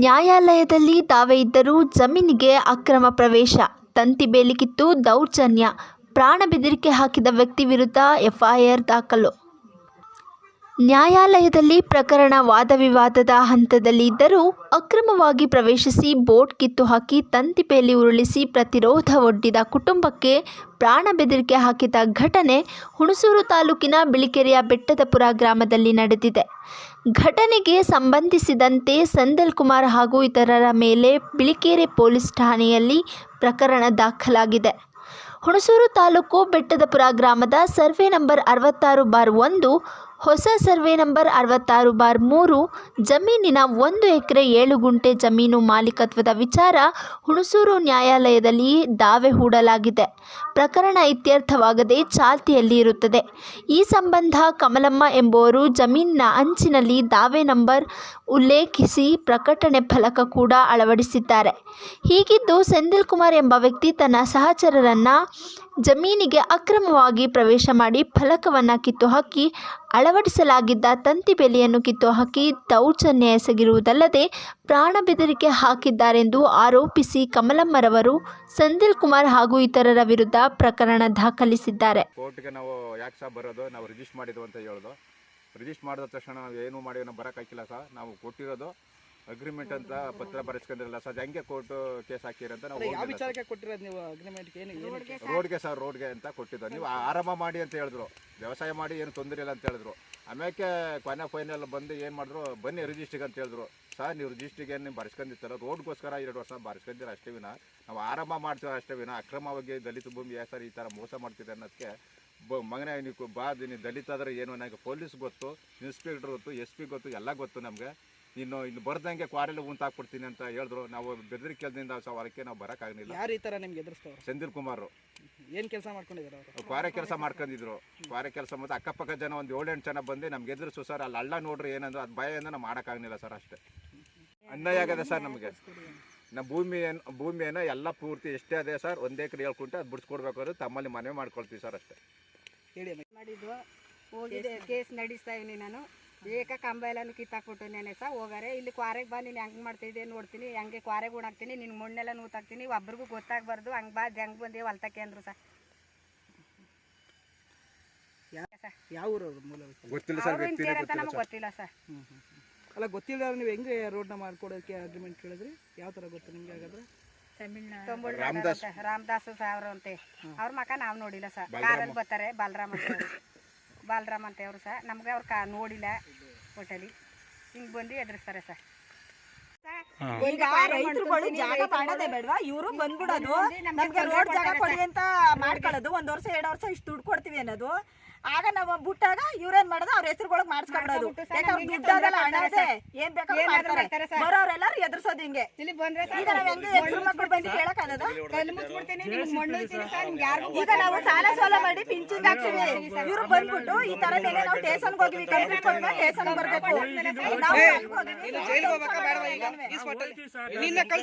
ನ್ಯಾಯಾಲಯದಲ್ಲಿ ದಾವೆ ಇದ್ದರೂ ಜಮೀನಿಗೆ ಅಕ್ರಮ ಪ್ರವೇಶ, ತಂತಿ ಬೇಲಿ ಕಿತ್ತು ದೌರ್ಜನ್ಯ, ಪ್ರಾಣ ಬೆದರಿಕೆ ಹಾಕಿದ ವ್ಯಕ್ತಿ ವಿರುದ್ಧ ಎಫ್ಐಆರ್ ದಾಖಲು. ನ್ಯಾಯಾಲಯದಲ್ಲಿ ಪ್ರಕರಣ ವಾದವಿವಾದದ ಹಂತದಲ್ಲಿ ಇದ್ದರೂ ಅಕ್ರಮವಾಗಿ ಪ್ರವೇಶಿಸಿ ಬೋಟ್ ಕಿತ್ತು ಹಾಕಿ ತಂತಿ ಬೇಲಿ ಉರುಳಿಸಿ ಪ್ರತಿರೋಧ ಒಡ್ಡಿದ ಕುಟುಂಬಕ್ಕೆ ಪ್ರಾಣ ಬೆದರಿಕೆ ಹಾಕಿದ ಘಟನೆ ಹುಣಸೂರು ತಾಲೂಕಿನ ಬಿಳಿಕೆರೆಯ ಬೆಟ್ಟದಪುರ ಗ್ರಾಮದಲ್ಲಿ ನಡೆದಿದೆ. ಘಟನೆಗೆ ಸಂಬಂಧಿಸಿದಂತೆ ಸೆಂಥಿಲ್ ಕುಮಾರ್ ಹಾಗೂ ಇತರರ ಮೇಲೆ ಬಿಳಿಕೆರೆ ಪೊಲೀಸ್ ಠಾಣೆಯಲ್ಲಿ ಪ್ರಕರಣ ದಾಖಲಾಗಿದೆ. ಹುಣಸೂರು ತಾಲೂಕು ಬೆಟ್ಟದಪುರ ಗ್ರಾಮದ ಸರ್ವೆ ನಂಬರ್ 66/1, ಹೊಸ ಸರ್ವೆ ನಂಬರ್ 66/3 ಜಮೀನಿನ 1 ಎಕರೆ 7 ಗುಂಟೆ ಜಮೀನು ಮಾಲೀಕತ್ವದ ವಿಚಾರ ಹುಣಸೂರು ನ್ಯಾಯಾಲಯದಲ್ಲಿ ದಾವೆ ಹೂಡಲಾಗಿದೆ. ಪ್ರಕರಣ ಇತ್ಯರ್ಥವಾಗದೆ ಚಾಲ್ತಿಯಲ್ಲಿ ಇರುತ್ತದೆ. ಈ ಸಂಬಂಧ ಕಮಲಮ್ಮ ಎಂಬುವರು ಜಮೀನಿನ ಅಂಚಿನಲ್ಲಿ ದಾವೆ ನಂಬರ್ ಉಲ್ಲೇಖಿಸಿ ಪ್ರಕಟಣೆ ಫಲಕ ಕೂಡ ಅಳವಡಿಸಿದ್ದಾರೆ. ಹೀಗಿದ್ದು ಸೆಂಥಿಲ್ ಕುಮಾರ್ ಎಂಬ ವ್ಯಕ್ತಿ ತನ್ನ ಸಹಚರರನ್ನ ಜಮೀನಿಗೆ ಅಕ್ರಮವಾಗಿ ಪ್ರವೇಶ ಮಾಡಿ ಫಲಕವನ್ನು ಕಿತ್ತು ಹಾಕಿ ಅಳವಡಿಸಲಾಗಿದ್ದ ತಂತಿ ಬೇಲಿಯನ್ನು ಕಿತ್ತು ಹಾಕಿ ದೌರ್ಜನ್ಯ ಎಸಗಿರುವುದಲ್ಲದೆ ಪ್ರಾಣ ಬೆದರಿಕೆ ಹಾಕಿದ್ದಾರೆಂದು ಆರೋಪಿಸಿ ಕಮಲಮ್ಮರವರು ಸೆಂಥಿಲ್ ಕುಮಾರ್ ಹಾಗೂ ಇತರರ ವಿರುದ್ಧ ಪ್ರಕರಣ ದಾಖಲಿಸಿದ್ದಾರೆ. ಕೋರ್ಟ್ಗೆ ನಾವು ಯಾಕೆ ಸಹ ಬರೋದು, ನಾವು ರಿಜಿಸ್ಟರ್ ಮಾಡಿದ್ವು ಅಂತ ಹೇಳೋದು. ರಿಜಿಸ್ಟರ್ ಮಾಡಿದ ತಕ್ಷಣ ನಾವು ಏನು ಮಾಡಿ ನಾವು ಬರೋಕ್ಕಾಗಿಲ್ಲ ಸರ್. ನಾವು ಕೊಟ್ಟಿರೋದು ಅಗ್ರಿಮೆಂಟ್ ಅಂತ ಪತ್ರ ಬರೆಸ್ಕೊಂಡಿರಲ್ಲ ಸರ್. ಹಂಗೆ ಕೋರ್ಟ್ ಕೇಸ್ ಹಾಕಿರಂತ ನಾವು ಯಾವ ವಿಚಾರಕ್ಕೆ ಕೊಟ್ಟಿರೋದು ನೀವು ಅಗ್ರಿಮೆಂಟ್? ರೋಡ್ಗೆ ಸರ್, ರೋಡ್ಗೆ ಅಂತ ಕೊಟ್ಟಿದ್ದು. ನೀವು ಆರಂಭ ಮಾಡಿ ಅಂತ ಹೇಳಿದ್ರು, ವ್ಯವಸಾಯ ಮಾಡಿ ಏನು ತೊಂದರೆ ಇಲ್ಲ ಅಂತ ಹೇಳಿದ್ರು. ಆಮೇಲೆ ಕೊನೆ ಫೈನಲ್ ಬಂದು ಏನು ಮಾಡಿದ್ರು, ಬನ್ನಿ ರಿಜಿಸ್ಟ್ರಿಗೆ ಅಂತ ಹೇಳಿದ್ರು. ಸರ್ ನೀವು ರಿಜಿಸ್ಟ್ರಿಗೆ ಏನು ನೀವು ಬರೆಸ್ಕೊಂಡಿರ್ತಾರ, ರೋಡ್ಗೋಸ್ಕರ 2 ವರ್ಷ ಬರೆಸ್ಕೊಂಡಿರ ಅಷ್ಟೇ ವಿನ ನಾವು ಆರಂಭ ಮಾಡ್ತೀವಿ ಅಷ್ಟೇ ವಿನ ಅಕ್ರಮವಾಗಿ ದಲಿತ ಭೂಮಿ ಯಾಕೆ ಸರ್ ಈ ಥರ ಮೋಸ ಮಾಡ್ತಿದೆ ಅನ್ನೋದಕ್ಕೆ ಮಗನೇ ನೀವು ನೀನು ದಲಿತ ಆದರೆ ಏನು ನನಗೆ ಪೊಲೀಸ್ ಗೊತ್ತು, ಇನ್ಸ್ಪೆಕ್ಟರ್ ಗೊತ್ತು, SP ಗೊತ್ತು, ಎಲ್ಲ ಗೊತ್ತು ನಮಗೆ. ಇನ್ನು ಬರ್ದಂಗೆ ಕ್ವಾರೆಲ್ಲ ಹಾಕ್ಬಿಡ್ತೀನಿ ಅಂತ ಹೇಳಿದ್ರು. ನಾವು ಬೆದರಿಕೆಯಿಂದ ಹೊರಕ್ಕೆ ನಾವು ಬರೋಕ್ಕಾಗಲಿಲ್ಲ. ಯಾರು ಈ ಥರ ನಿಮ್ಗೆ ಎದುರಿಸ್ತವ್ರು? ಸೆಂಥಿಲ್ ಕುಮಾರ್. ಏನು ಕೆಲಸ ಮಾಡ್ಕೊಂಡಿದ್ದಾರೆ ಅವರು? ಕ್ವಾರೆ ಕೆಲಸ ಮಾಡ್ಕೊಂಡಿದ್ರು. ಕ್ವಾರೆ ಕೆಲಸ ಮತ್ತು ಅಕ್ಕಪಕ್ಕ ಜನ ಒಂದು 7-8 ಜನ ಬಂದು ನಮ್ಗೆ ಎದುರಿಸು ಸರ್, ಅಲ್ಲಿ ಹಳ್ಳ ನೋಡ್ರಿ ಏನಂದ್ರೆ ಅದು ಭಯದಿಂದ ನಾವು ಮಾಡೋಕ್ಕಾಗಲಿಲ್ಲ ಸರ್. ಅಷ್ಟೇ ಅನ್ಯಾಯ ಆಗಿದೆ ಸರ್ ನಮಗೆ. ನಮ್ಮ ಭೂಮಿಯನ್ನು ಎಲ್ಲ ಪೂರ್ತಿ ಎಷ್ಟೇ ಅದೇ ಸರ್, 1 ಎಕರೆ 7 ಗುಂಟೆ ಅದು ಬಿಡಿಸ್ಕೊಡ್ಬೇಕಾದ್ರೆ ತಮ್ಮಲ್ಲಿ ಮನವಿ ಮಾಡ್ಕೊಳ್ತೀವಿ ಸರ್. ಅಷ್ಟೇ ಮಾಡಿದ್ದು ಹೋಗಿದೆ, ಕೇಸ್ ನಡೆಸ್ತಾ ಇದೀನಿ ನಾನು. ಕಂಬ ಎಲ್ಲನೂ ಕಿತ್ತಾಕ್ಬಿಟ್ಟು ನೆನೆ ಸಹ ಹೋಗಾರೆ. ಇಲ್ಲಿ ಕ್ವಾರೆಗೆ ಬಾ, ನೀನು ಹೆಂಗೆ ಮಾಡ್ತಾಯಿದ್ದೆ ನೋಡ್ತೀನಿ, ಹಂಗೆ ಕ್ವಾರೆಗೆ ಉಣಾಕ್ತೀನಿ, ನಿನ್ನ ಮಣ್ಣೆಲ್ಲ ನೂತಾಕ್ತೀನಿ, ಒಬ್ರಿಗೂ ಗೊತ್ತಾಗಬಾರ್ದು, ಹಂಗೆ ಬಾ ಹೆಂಗೆ ಬಂದೇ ಹೊಲ್ತಕ್ಕೆ ಅಂದರು ಸರ್. ಯಾವ ಊರು ಗೊತ್ತಿಲ್ಲ ಸರ್, ಅಂತ ನಮಗೆ ಗೊತ್ತಿಲ್ಲ ಸರ್. ಅಲ್ಲ ಗೊತ್ತಿಲ್ಲ, ನೀವು ಹೆಂಗೆ ರೋಡ್ನ ಮಾಡ್ಕೊಡೋಕ್ಕೆ ಅಗ್ರಿಮೆಂಟ್ ಕೇಳಿದ್ರಿ? ಯಾವ ಥರ ಗೊತ್ತು ನಿಮ್ಗೆ? ಹಾಗಾದ್ರೆ ರಾಮದಾಸ್ ಅವರು ಅಂತೆ, ಅವ್ರ ಮಕ್ಕ ನಾವು ನೋಡಿಲ್ಲ ಸರ್. ಕಾರಲ್ಲಿ ಬರ್ತಾರೆ ಬಾಲರಾಮ್ ಅಂತ ಅವರು ಸಹ ನಮ್ಗೆ ಅವ್ರು ನೋಡಿಲ್ಲ. ಹೋಟೆಲಿ ಹಿಂಗೆ ಬಂದು ಎದುರಿಸ್ತಾರೆ ಸರ್. ಈಗ ರೈತರುಗಳು ಜಾಗ ಮಾಡೋದೇ ಬೇಡವಾ, ಇವರು ಬಂದ್ಬಿಡೋದು ನಮ್ಗೆ ರೋಡ್ ಜಾಗ ಕೊಡಿ ಅಂತ ಮಾಡ್ಕೊಳ್ಳೋದು. 1 ವರ್ಷ 2 ವರ್ಷ ಇಷ್ಟು ದುಡ್ಡು ಕೊಡ್ತೀವಿ ಅನ್ನೋದು. ಆಗ ನಾವು ಬಿಟ್ಟಾಗ ಇವ್ರೇನ್ ಮಾಡೋದು, ಅವ್ರ ಹೆಸರುಗಳಿಗೆ ಮಾಡಿಸ್ಕೊಂಡ್ಬಿಡೋದು. ಯಾಕಂದ್ರೆ ದುಡ್ಡಾಗಲ್ಲ, ಹಣ ಇದೆ, ಏನ್ ಬೇಕಾದ್ರೂ ಮಾಡ್ತಾರೆ. ಬರೋರೆಲ್ಲಾರು ಎದುರಿಸೋದು ಹಿಂಗೆ. ಈಗ ನಾವ್ ಹೆಂಗೆ ಹೆಸರು ಮಕ್ಕಳು ಬಂದು ಕೇಳಕ್ಕಾಗದ? ಈಗ ನಾವು ಸಾಲ ಮಾಡಿ ಪಿಂಚಿಂಗ್ ಹಾಕ್ಸಿವಿ. ಇವ್ರು ಬಂದ್ಬಿಟ್ಟು ಈ ತರ ನಾವು ಸ್ಟೇಷನ್ಗೆ ಹೋಗಿವಿ, ಕಂಪ್ಲೀಟ್ ಕೊಡ್ಬೇಕು, ಸ್ಟೇಷನ್ ಬರ್ಬೇಕು. ನಾವು